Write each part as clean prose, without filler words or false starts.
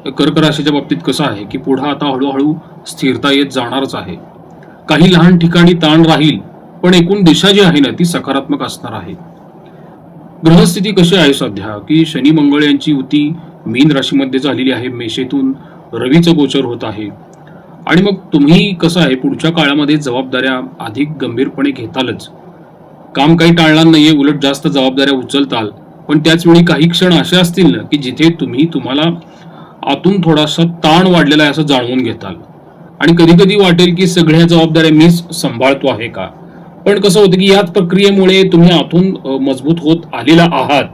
कर्क राशीच्या बाबतीत कसं आहे की पुढे आता हळूहळू स्थिरता येत जाणारच आहे. काही लहान ठिकाणी ताण राहील, पण एकूण दिशा जी आहे ना ती सकारात्मक असणार आहे. ग्रहस्थिती कशी आहे सध्या की शनी मंगळ यांची युती मीन राशीमध्ये झालेली आहे. मेषेतून रवीचं गोचर होत आहे. आणि मग तुम्ही कसं आहे पुढच्या काळामध्ये जबाबदाऱ्या अधिक गंभीरपणे घेतालच. काम काही टाळणार नाहीये, उलट जास्त जबाबदाऱ्या उचलताल. पण त्याच वेळी काही क्षण असे असतील ना की जिथे तुम्हाला आतून थोडासा ताण वाढलेला आहे असं जाणवून घेताल. आणि कधी कधी वाटेल की सगळ्या जबाबदाऱ्या मीच सांभाळतो आहे का. पण कसं होतं की याच प्रक्रियेमुळे तुम्ही आतून मजबूत होत आलेला आहात.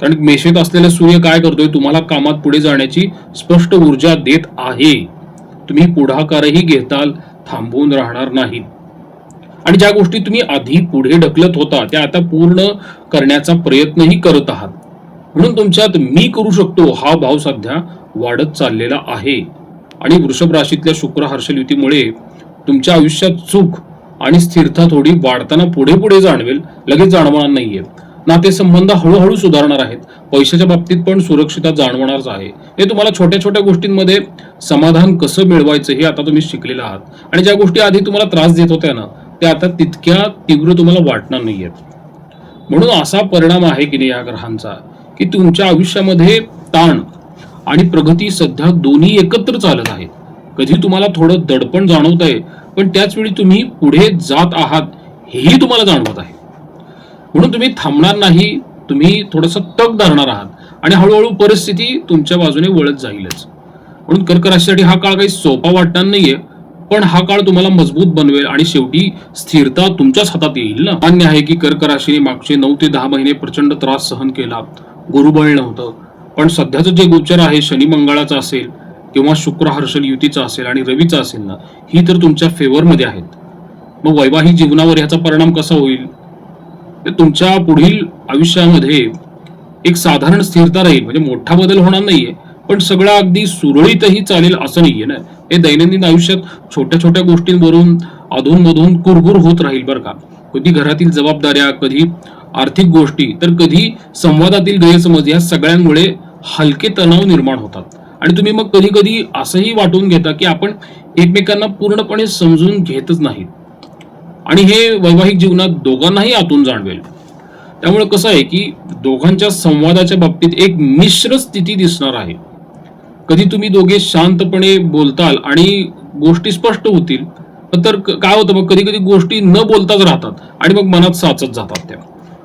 कारण मेषेत असलेला सूर्य काय करतोय, तुम्हाला कामात पुढे जाण्याची स्पष्ट ऊर्जा देत आहे. तुम्ही पुढाकारही घेताल, थांबून राहणार नाहीत. आणि ज्या गोष्टी तुम्ही आधी पुढे ढकलत होता त्या आता पूर्ण करण्याचा प्रयत्नही करत आहात. म्हणून तुमच्यात मी करू शकतो हा भाव सध्या वाढत चाललेला आहे. आणि वृषभ राशीतल्या शुक्र हर्षल युतीमुळे तुमच्या आयुष्यात सुख आणि स्थिरता थोडी वाढताना पुढे पुढे जाणवेल, लगेच जाणवणार नाहीये. नातेसंबंध हळूहळू सुधारणार आहेत. पैशाच्या बाबतीत पण सुरक्षितता जाणवणारच आहे. हे तुम्हाला छोट्या छोट्या गोष्टींमध्ये समाधान कसं मिळवायचं हे आता तुम्ही शिकलेला आहात. आणि ज्या गोष्टी आधी तुम्हाला त्रास देत होत्या ना त्या आता तितक्या तीव्र तुम्हाला वाटणार नाहीयेत. म्हणून असा परिणाम आहे की नाही या ग्रहांचा की तुमच्या आयुष्यामध्ये ताण आणि प्रगती सध्या दोन्ही एकत्र चालत आहेत. कधी तुम्हाला थोडं दडपण जाणवत आहे, पण त्याच वेळी तुम्ही पुढे जात आहात हेही तुम्हाला जाणवत आहे. म्हणून तुम्ही थांबणार नाही, तुम्ही थोडंसं तग धरणार आहात आणि हळूहळू परिस्थिती तुमच्या बाजूने वळत जाईलच. म्हणून कर्क राशीसाठी हा काळ काही सोपा वाटणार नाहीये, पण हा काळ तुम्हाला मजबूत बनवेल आणि शेवटी स्थिरता तुमच्याच हातात येईल ना. मान्य आहे की कर्क राशीने मागचे 9 ते 10 महिने प्रचंड त्रास सहन केला, गुरुबळ नव्हतं. पण सध्याचं जे गोचर आहे शनी मंगळाचं असेल किंवा शुक्र हर्षल युतीचा असेल आणि रवीचा असेल ना, ही तर तुमच्या फेवरमध्ये आहेत. मग वैवाहिक जीवनावर ह्याचा परिणाम कसा होईल. तुमच्या पुढील आयुष्यामध्ये एक साधारण स्थिरता राहील. म्हणजे मोठा बदल होणार नाहीये, पण सगळं अगदी सुरळीतही चालेल असं नाहीये ना. हे दैनंदिन आयुष्यात छोट्या छोट्या गोष्टींवरून अधूनमधून कुरबुर होत राहील बरं का. कधी घरातील जबाबदाऱ्या, कधी आर्थिक गोष्टी, तर कधी संवादातील गैरसमज, या सगळ्यांमुळे हलके तणाव निर्माण होतात. आणि तुम्ही मग कधी कधी असंही वाटून घेता की आपण एकमेकांना पूर्णपणे समजून घेतच नाहीत. आणि हे वैवाहिक जीवनात दोघांनाही आतून जाणवेल. त्यामुळे कसं आहे की दोघांच्या संवादाच्या बाबतीत एक मिश्र स्थिती दिसणार आहे. कधी तुम्ही दोघे शांतपणे बोलताल आणि गोष्टी स्पष्ट होतील, तर काय होतं मग कधी कधी गोष्टी न बोलताच राहतात आणि मग मनात साचत जातात त्या.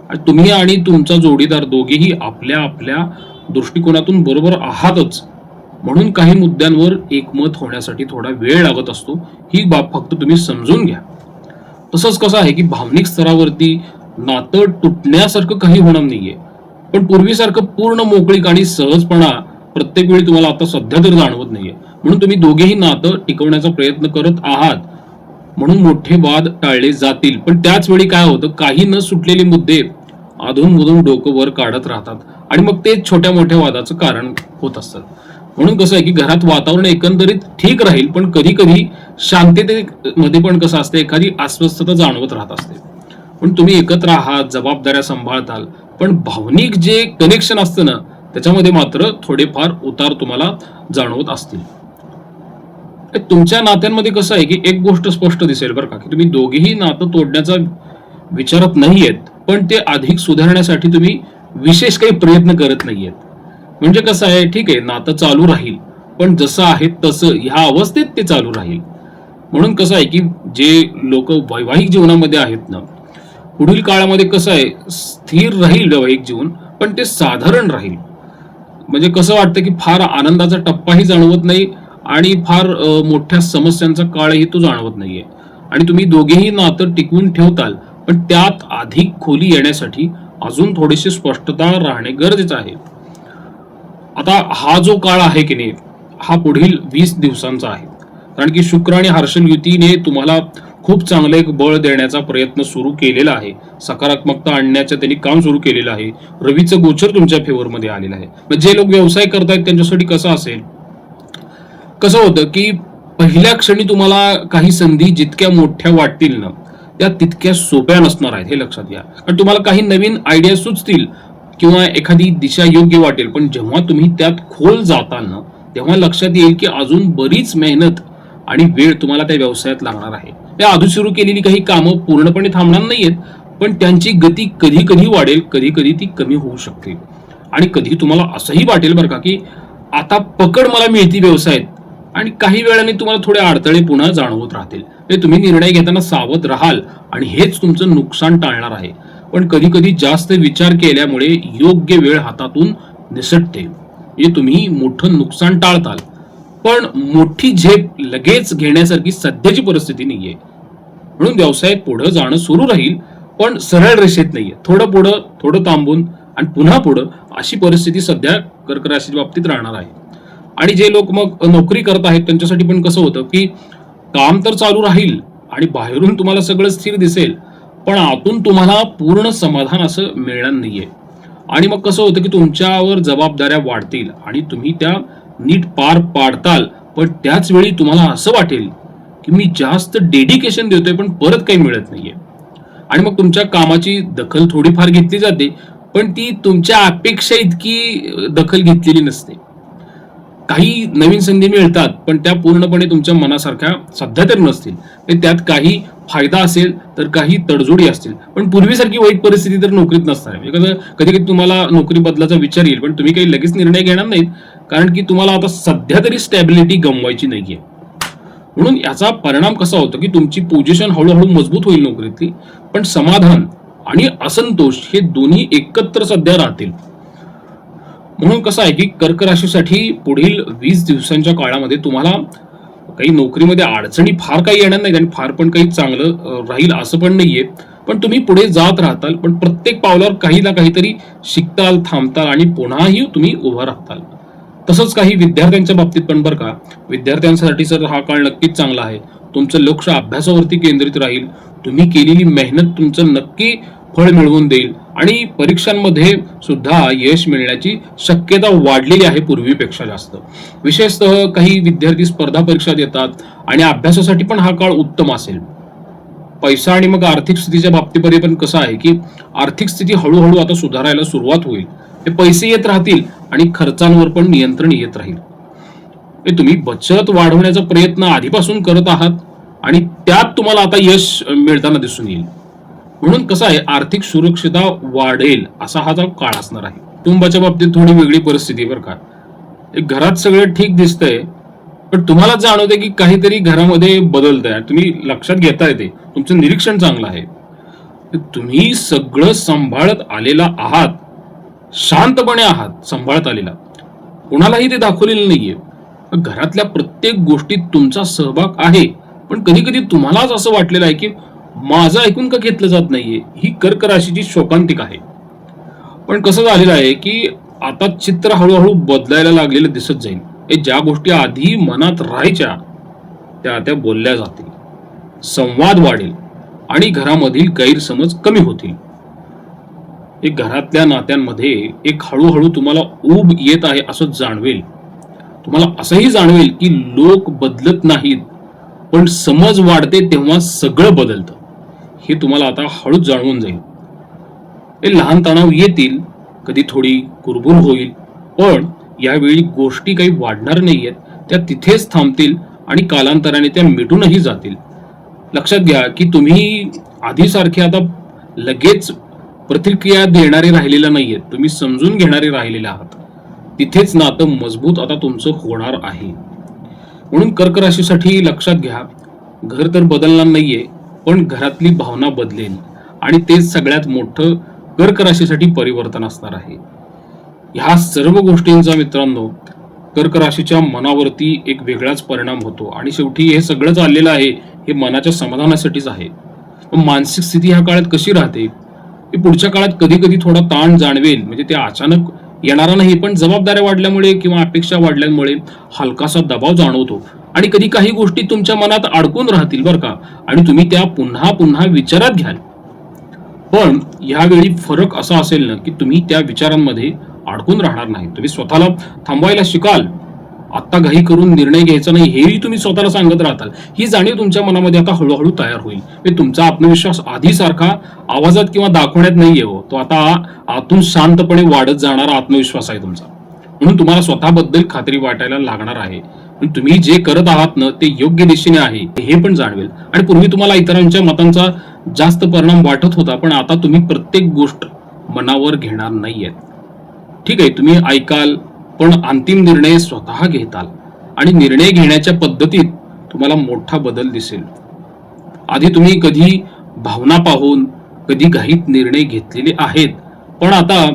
आणि तुम्ही आणि तुमचा जोडीदार दोघेही आपल्या आपल्या दृष्टिकोनातून बरोबर आहातच. म्हणून काही मुद्द्यांवर एकमत होण्यासाठी थोडा वेळ लागत असतो. ही बाब फक्त तुम्ही समजून घ्या. तसंच कसं आहे की भावनिक स्तरावरती नातं तुटण्यासारखं काही होणार नाहीये, पण पूर्वीसारखं पूर्ण मोकळीक आणि सहजपणा प्रत्येक वेळी तुम्हाला आता सध्या तरी जाणवत नाहीये. म्हणून तुम्ही दोघेही नातं टिकवण्याचा प्रयत्न करत आहात. म्हणून मोठे वाद टाळले जातील. पण त्याच वेळी काय होतं, काही न सुटलेले मुद्दे अधूनमधून डोकं वर काढत राहतात आणि मग ते छोट्या मोठ्या वादाचं कारण होत असतात. म्हणून कसं आहे की घरात वातावरण एकंदरीत ठीक राहील, पण कधी कधी शांततेमध्ये पण कसं असतं एखादी अस्वस्थता जाणवत राहत असते. पण तुम्ही एकत्र आहात, जबाबदाऱ्या सांभाळताल, पण भावनिक जे कनेक्शन असतं ना त्याच्यामध्ये मात्र थोडेफार उतार तुम्हाला जाणवत असतील. तुमच्या नात्यांमध्ये कसं आहे की एक गोष्ट स्पष्ट दिसेल बरं का, की तुम्ही दोघेही नातं तोडण्याचा विचारत नाहीयेत, पण ते अधिक सुधारण्यासाठी तुम्ही विशेष काही प्रयत्न करत नाहीयेत. म्हणजे कसं आहे, ठीक आहे नातं चालू राहील, पण जसं आहे तसं ह्या अवस्थेत ते चालू राहील. म्हणून कसं आहे की जे लोक वैवाहिक जीवनामध्ये आहेत ना, पुढील काळामध्ये कसं आहे स्थिर राहील वैवाहिक जीवन, पण ते साधारण राहील. म्हणजे कसं वाटतं की फार आनंदाचा टप्पाही जाणवत नाही आणि फार मोठ्या समस्यांचा काळही तो जाणवत नाहीये. आणि तुम्ही दोघेही नातं टिकवून ठेवताल, पण त्यात अधिक खोली येण्यासाठी अजून थोडीशी स्पष्टता राहणे गरजेचं आहे. आता हा जो काळ आहे की नाही हा पुढील 20 दिवसांचा आहे. कारण की शुक्र आणि हर्षल युतीने तुम्हाला खूप चांगलं एक बळ देण्याचा प्रयत्न सुरू केलेला आहे. सकारात्मकता आणण्याचं त्यांनी काम सुरू केलेलं आहे. रवीचं गोचर तुमच्या फेवरमध्ये आलेलं आहे. मग जे लोक व्यवसाय करतायत त्यांच्यासाठी कसं असेल, कसं होतं की पहिल्या क्षणी तुम्हाला काही संधी जितक्या मोठ्या वाटतील ना त्या तितक्या सोप्या नसणार आहेत, हे लक्षात घ्या. कारण तुम्हाला काही नवीन आयडिया सुचतील किंवा एखादी दिशा योग्य वाटेल, पण जेव्हा तुम्ही त्यात खोल जाताल ना तेव्हा लक्षात येईल की अजून बरीच मेहनत आणि वेळ तुम्हाला त्या व्यवसायात लागणार आहे. त्या आधी सुरू केलेली काही कामं पूर्णपणे थांबणार नाहीयेत, पण त्यांची गती कधी कधी वाढेल, कधी कधी ती कमी होऊ शकते. आणि कधी तुम्हाला असंही वाटेल बरं का की आता पकड मला मिळती व्यवसायात, आणि काही वेळाने तुम्हाला थोडे अडथळे पुन्हा जाणवत राहतील. म्हणजे तुम्ही निर्णय घेताना सावध राहाल आणि हेच तुमचं नुकसान टाळणार आहे. पण कधी कधी जास्त विचार केल्यामुळे योग्य वेळ हातातून निसटते. म्हणजे तुम्ही मोठं नुकसान टाळताल, पण मोठी झेप लगेच घेण्यासारखी सध्याची परिस्थिती नाहीये. म्हणून व्यवसायात पुढे जाणं सुरू राहील, पण सरळ रेषेत नाहीये. थोडं पुढं, थोडं थांबून आणि पुन्हा पुढं, अशी परिस्थिती सध्या कर्क राशीच्या बाबतीत राहणार आहे. आणि जे लोक मग नोकरी करत आहेत त्यांच्यासाठी पण कसं होतं की काम तर चालू राहील आणि बाहेरून तुम्हाला सगळं स्थिर दिसेल, पण आतून तुम्हाला पूर्ण समाधान असं मिळणार नाहीये. आणि मग कसं होतं की तुमच्यावर जबाबदाऱ्या वाढतील आणि तुम्ही त्या नीट पार पाडताल, पण त्याच वेळी तुम्हाला असं वाटेल की मी जास्त डेडिकेशन देतोय पण परत काही मिळत नाहीये. आणि मग तुमच्या कामाची दखल थोडीफार घेतली जाते, पण ती तुमच्या अपेक्षा इतकी दखल घेतलेली नसते. काही नवीन संधी मिळतात, पण त्या पूर्णपणे तुमच्या मनासारख्या सध्या तर नसतील. त्यात काही फायदा असेल तर काही तडजोडी असतील, पण पूर्वीसारखी वाईट परिस्थिती तर नोकरीत नसणार आहे. कधी कधी तुम्हाला नोकरी बदलाचा विचार येईल, पण तुम्ही काही लगेच निर्णय घेणार नाहीत, कारण की तुम्हाला आता सध्या तरी स्टॅबिलिटी गमवायची नाहीये. म्हणून याचा परिणाम कसा होतो की तुमची पोझिशन हळूहळू मजबूत होईल नोकरीतली, पण समाधान आणि असंतोष हे दोन्ही एकत्र सध्या राहतील. म्हणून कसं आहे की कर्क राशीसाठी पुढील 20 दिवसांच्या काळामध्ये तुम्हाला काही नोकरीमध्ये अडचणी फार काही येणार नाहीत आणि फार पण काही चांगलं राहील असं पण नाहीये. पण तुम्ही पुढे जात राहताल, पण प्रत्येक पावलावर काही ना काहीतरी शिकताल, थांबताल आणि पुन्हाही तुम्ही उभं राहताल. तसंच काही विद्यार्थ्यांच्या बाबतीत पण बरं का, विद्यार्थ्यांसाठी सर हा काळ नक्कीच चांगला आहे. तुमचं लक्ष अभ्यासावरती केंद्रित राहील. तुम्ही केलेली मेहनत तुमचं नक्की फळ मिळवून देईल आणि परीक्षांमध्ये सुद्धा यश मिळण्याची शक्यता वाढलेली आहे पूर्वीपेक्षा जास्त. विशेषतः काही विद्यार्थी स्पर्धा परीक्षा देतात आणि अभ्यासासाठी पण हा काळ उत्तम असेल. पैसा आणि मग आर्थिक स्थितीच्या बाबतीमध्ये पण कसं आहे की आर्थिक स्थिती हळूहळू आता सुधारायला सुरुवात होईल. हे पैसे येत राहतील आणि खर्चांवर पण नियंत्रण येत राहील. तुम्ही बचत वाढवण्याचा प्रयत्न आधीपासून करत आहात आणि त्यात तुम्हाला आता यश मिळताना दिसून येईल. म्हणून कसं आहे, आर्थिक सुरक्षितता वाढेल असा हा काळ असणार आहे. कुटुंबाच्या बाबतीत थोडी वेगळी परिस्थिती बरं का. घरात सगळं ठीक दिसतंय, पण तुम्हाला जाणवते की काहीतरी घरामध्ये बदलतंय. तुम्ही लक्षात घेताय, ते तुमचं निरीक्षण चांगलं आहे. तुम्ही सगळं सांभाळत आलेला आहात, शांतपणे आहात सांभाळत आलेला, कोणालाही ते दाखवलेलं नाहीये. घरातल्या प्रत्येक गोष्टीत तुमचा सहभाग आहे, पण कधी कधी तुम्हालाच असं वाटलेलं आहे की माझं ऐकून का घेतलं जात नाहीये. ही कर्क राशीची शोकांतिक आहे. पण कसं झालेलं आहे की आता चित्र हळूहळू बदलायला लागलेलं दिसत जाईल. ज्या गोष्टी आधी मनात राहायच्या त्या बोलल्या जातील, संवाद वाढेल आणि घरामधील गैरसमज कमी होतील. घरातल्या नात्यांमध्ये एक हळूहळू तुम्हाला ऊब येत आहे असं जाणवेल. तुम्हाला असंही जाणवेल की लोक बदलत नाहीत, पण समज वाढते तेव्हा सगळं बदलतं. हे तुम्हाला आता हळूच जाणवून जाईल. लहान तणाव येतील, कधी थोडी कुरबुर होईल, पण यावेळी गोष्टी काही वाढणार नाहीयेत. त्या तिथेच थांबतील आणि कालांतराने त्या मिटूनही जातील. लक्षात घ्या की तुम्ही आधीसारखे आता लगेच प्रतिक्रिया देणारे राहिलेले नाहीयेत. तुम्ही समजून घेणारे राहिलेले आहात. तिथेच नातं मजबूत आता तुमचं होणार आहे. म्हणून कर्क राशीसाठी लक्षात घ्या, घर तर बदलणार नाहीये, पण घरातली भावना बदलेल आणि तेच सगळ्यात मोठं कर्क राशीसाठी परिवर्तन असणार आहे. ह्या सर्व गोष्टींचा मित्रांनो कर्क राशीच्या मनावरती एक वेगळाच परिणाम होतो आणि शेवटी हे सगळं चाललेलं आहे हे मनाच्या समाधानासाठीच आहे. मानसिक स्थिती ह्या काळात कशी राहते, पुढच्या काळात कधी कधी थोडा ताण जाणवेल. म्हणजे ते अचानक येणारा नाही, पण जबाबदाऱ्या वाढल्यामुळे किंवा अपेक्षा वाढल्यामुळे हलकासा दबाव जाणवतो आणि कधी काही गोष्टी तुमच्या मनात अडकून राहतील बरं का, आणि तुम्ही त्या पुन्हा पुन्हा विचारात घ्याल. पण यावेळी फरक असा असेल ना की तुम्ही त्या विचारांमध्ये अडकून राहणार नाही. तुम्ही स्वतःला थांबवायला शिकाल. आत्ता घाई करून निर्णय घ्यायचा नाही हेही तुम्ही स्वतःला सांगत राहताल. ही जाणीव तुमच्या मनामध्ये आता हळूहळू तयार होईल. तुमचा आत्मविश्वास आधीसारखा आवाजात किंवा दाखवण्यात नाहीये हो, तो आता आतून शांतपणे वाढत जाणारा आत्मविश्वास आहे तुमचा. म्हणून तुम्हाला स्वतःबद्दल खात्री वाटायला लागणार आहे. पण तुम्ही जे करत आहात ना ते योग्य दिशेने आहे हे पण जाणवेल. आणि पूर्वी तुम्हाला इतरांच्या मतांचा जास्त परिणाम वाटत होता, पण आता तुम्ही प्रत्येक गोष्ट मनावर घेणार नाहीयेत. ठीक आहे, तुम्ही ऐकाल, पण अंतिम निर्णय स्वतः घेताल. आणि निर्णय घेण्याच्या पद्धतीत तुम्हाला मोठा बदल दिसेल. आधी तुम्ही कधी भावना पाहून, कधी घाईत निर्णय घेतलेले आहेत, पण आता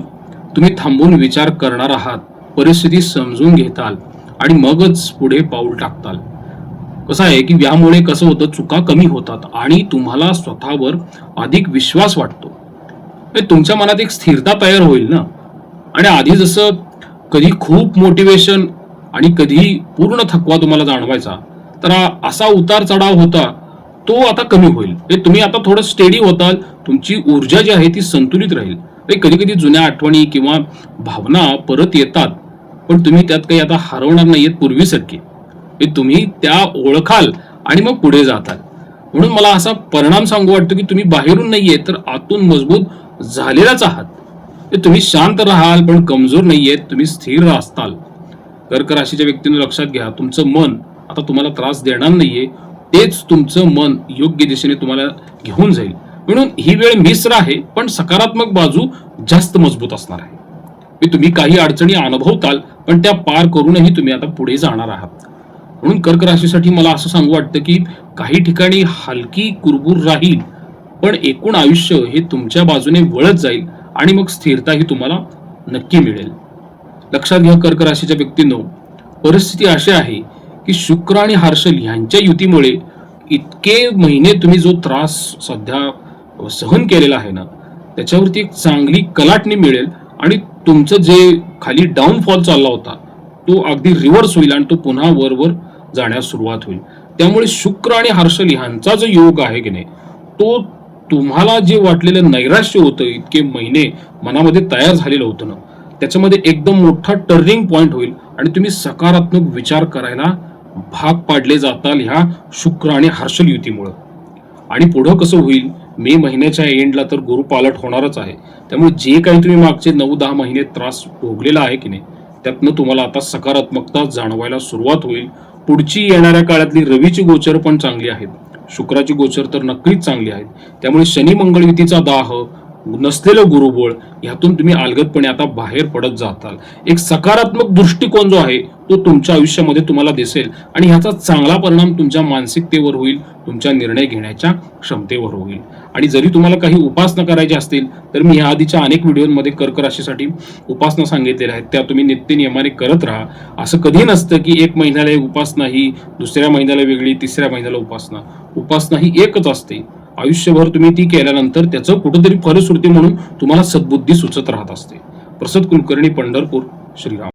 तुम्ही थांबून विचार करणार आहात, परिस्थिती समजून घेताल आणि मगच पुढे पाऊल टाकताल. कसं आहे की यामुळे कसं होतं, चुका कमी होतात आणि तुम्हाला स्वतःवर अधिक विश्वास वाटतो. तुमच्या मनात एक स्थिरता तयार होईल ना. आणि आधी जसं कधी खूप मोटिवेशन आणि कधी पूर्ण थकवा तुम्हाला जाणवायचा, तर असा उतार चढाव होता तो आता कमी होईल. तुम्ही आता थोडं स्टेडी होताल, तुमची ऊर्जा जी आहे ती संतुलित राहील. कधी कधी जुन्या आठवणी किंवा भावना परत येतात, पण तुम्ही त्यात काही आता हरवणार नाहीयेत पूर्वीसारखे. तुम्ही त्या ओळखाल आणि मग पुढे जाताल. म्हणून मला असा परिणाम सांगू वाटतो की तुम्ही बाहेरून नाहीये तर आतून मजबूत झालेलाच आहात. तुम्ही शांत राहाल पण कमजोर नाहीयेत, तुम्ही स्थिर असताल. कर्क राशीच्या व्यक्तीने लक्षात घ्या, तुमचं मन आता तुम्हाला त्रास देणार नाहीये, तेच तुमचं मन योग्य दिशेने तुम्हाला घेऊन जाईल. म्हणून ही वेळ मिश्र आहे, पण सकारात्मक बाजू जास्त मजबूत असणार आहे. तुम्ही काही अडचणी अनुभवताल, पण त्या पार करूनही तुम्ही आता पुढे जाणार आहात. म्हणून कर्क राशीसाठी मला असं सांगू वाटतं की काही ठिकाणी हलकी कुरबुर राहील, पण एकूण आयुष्य हे तुमच्या बाजूने वळत जाईल आणि मग स्थिरताही तुम्हाला नक्की मिळेल. लक्षात घ्या कर्क राशीच्या व्यक्तींनो, परिस्थिती अशी आहे की शुक्र आणि हर्षल यांच्या युतीमुळे इतके महिने तुम्ही जो त्रास सध्या सहन केलेला आहे ना, त्याच्यावरती एक चांगली कलाटणी मिळेल आणि तुमचं जे खाली डाऊनफॉल चालला होता तो अगदी रिव्हर्स होईल आणि तो पुन्हा वर जाण्यास सुरुवात होईल. त्यामुळे शुक्र आणि हर्षल ह्यांचा जो योग आहे की नाही, तो तुम्हाला जे वाटलेलं नैराश्य होतं, इतके महिने मनामध्ये तयार झालेलं होतं ना, त्याच्यामध्ये एकदम मोठा टर्निंग पॉइंट होईल आणि तुम्ही सकारात्मक विचार करायला भाग पाडले जाताल ह्या शुक्र आणि हर्षल युतीमुळे. आणि पुढं कसं होईल, मे महिन्याच्या एंडला तर गुरु पालट होणारच आहे. त्यामुळे जे काही तुम्ही मागचे 9-10 महिने त्रास भोगलेला आहे की नाही, त्यातनं तुम्हाला आता सकारात्मकता जाणवायला सुरुवात होईल. पुढची येणाऱ्या काळातली रवीची गोचर पण चांगली आहेत, शुक्राची गोचर तर नक्कीच चांगली आहेत. त्यामुळे शनी मंगळ युतीचा दाह, नसलेलं गुरुबळ यातून तुम्ही अलगदपणे आता बाहेर पडत जाताल. एक सकारात्मक दृष्टिकोन जो आहे तो तुमच्या आयुष्यामध्ये तुम्हाला दिसेल आणि ह्याचा चांगला परिणाम तुमच्या मानसिकतेवर होईल, तुमच्या निर्णय घेण्याच्या क्षमतेवर होईल. आणि जरी तुम्हाला काही उपासना करायच्या असतील तर मी ह्या आधीच्या अनेक व्हिडिओमध्ये कर्क राशीसाठी उपासना सांगितलेल्या आहेत, त्या तुम्ही नित्य नियमाने करत राहा. असं कधी नसतं की एक महिन्याला एक उपासना ही, दुसऱ्या महिन्याला वेगळी, तिसऱ्या महिन्याला उपासना ही एकच असते. आयुष्यभर तुम्ही ती केल्यानंतर त्याचं कुठेतरी फलश्रुती म्हणून तुम्हाला सद्बुद्धी सुचत राहत असते. प्रसाद कुलकर्णी, पंढरपूर. श्रीराम.